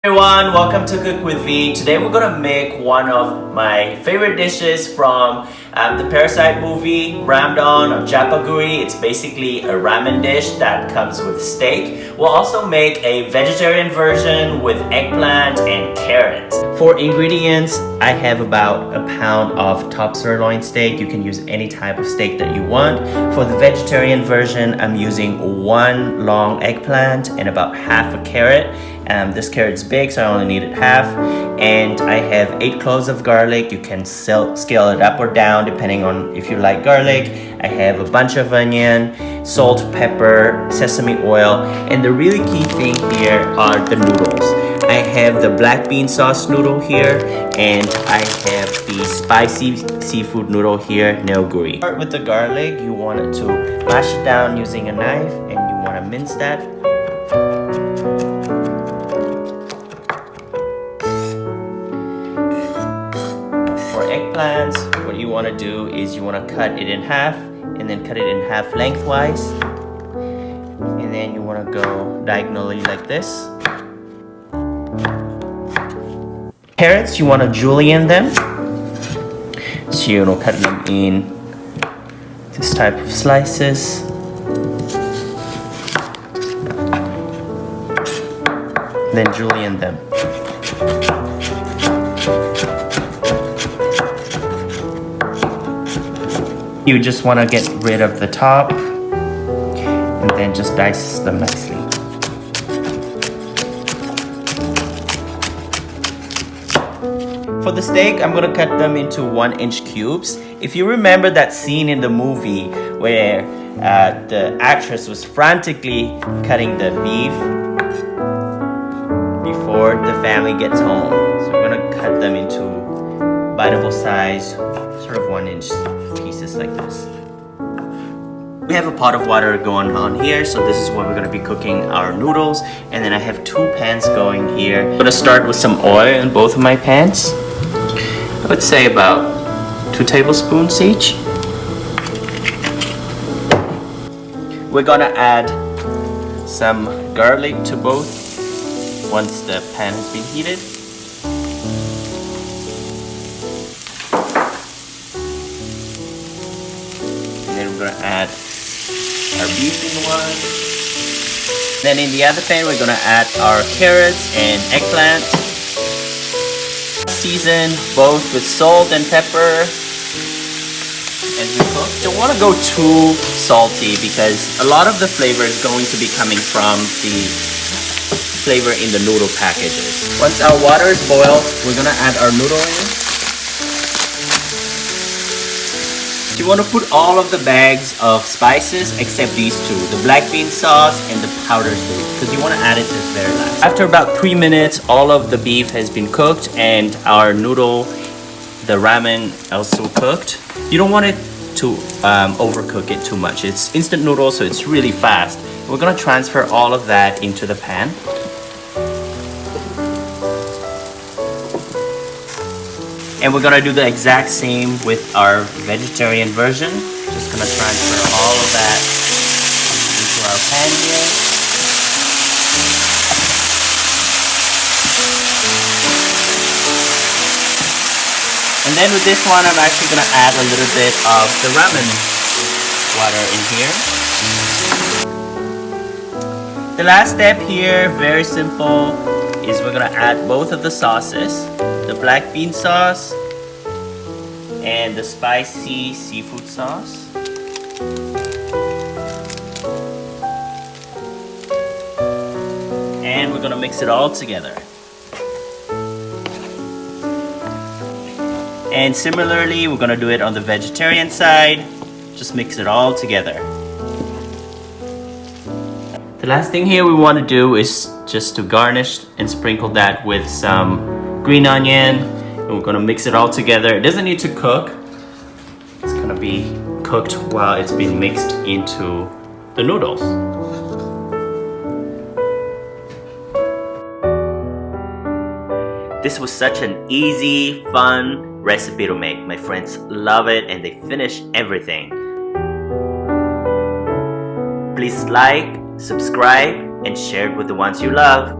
Everyone, welcome to Cook with V. Today we're gonna make one of my favorite dishes from the Parasite movie, ramdon or Jjapaguri. It's basically a ramen dish that comes with steak. We'll also make a vegetarian version with eggplant and carrots. For ingredients, I have about a pound of top sirloin steak. You can use any type of steak that you want. For the vegetarian version, I'm using one long eggplant and about half a carrot. This carrot's big, so I only needed half. And I have 8 cloves of garlic. You can scale it up or down depending on if you like garlic. I have a bunch of onion, salt, pepper, sesame oil, and the really key thing here are the noodles. I have the black bean sauce noodle here, and I have the spicy seafood noodle here, Jjapaguri. Start with the garlic. You want it to mash it down using a knife, and you want to mince that. Eggplants, what you want to do is you want to cut it in half and then cut it in half lengthwise, and then you want to go diagonally like this. Carrots, you want to julienne them, so you want to cut them in this type of slices. Then julienne them. You just want to get rid of the top and then just dice them nicely. For the steak, I'm going to cut them into 1-inch cubes. If you remember that scene in the movie where the actress was frantically cutting the beef before the family gets home. So we're going to cut them into biteable size, sort of 1-inch pieces like this. We have a pot of water going on here, so this is where we're going to be cooking our noodles. And then I have 2 pans going here. I'm going to start with some oil in both of my pans. I would say about 2 tablespoons each. We're going to add some garlic to both once the pan has been heated. We're going to add our beef in one. Then in the other pan, we're going to add our carrots and eggplant. Season both with salt and pepper. And we cook. Don't want to go too salty because a lot of the flavor is going to be coming from the flavor in the noodle packages. Once our water is boiled, we're going to add our noodle in. You want to put all of the bags of spices except these 2, the black bean sauce and the powdered salt, because you want to add it to the very last. After about 3 minutes, all of the beef has been cooked and our noodle, the ramen, also cooked. You don't want it to overcook it too much. It's instant noodle, so it's really fast. We're going to transfer all of that into the pan. And we're gonna do the exact same with our vegetarian version. Just gonna transfer all of that to our pan here. And then with this one, I'm actually gonna add a little bit of the ramen water in here. The last step here, very simple, is we're gonna add both of the sauces. The black bean sauce and the spicy seafood sauce. And we're gonna mix it all together. And similarly, we're gonna do it on the vegetarian side. Just mix it all together. The last thing here we want to do is just to garnish and sprinkle that with some green onion, and we're going to mix it all together. It doesn't need to cook. It's going to be cooked while it's being mixed into the noodles. This was such an easy, fun recipe to make. My friends love it and they finish everything. Please like, subscribe, and share it with the ones you love.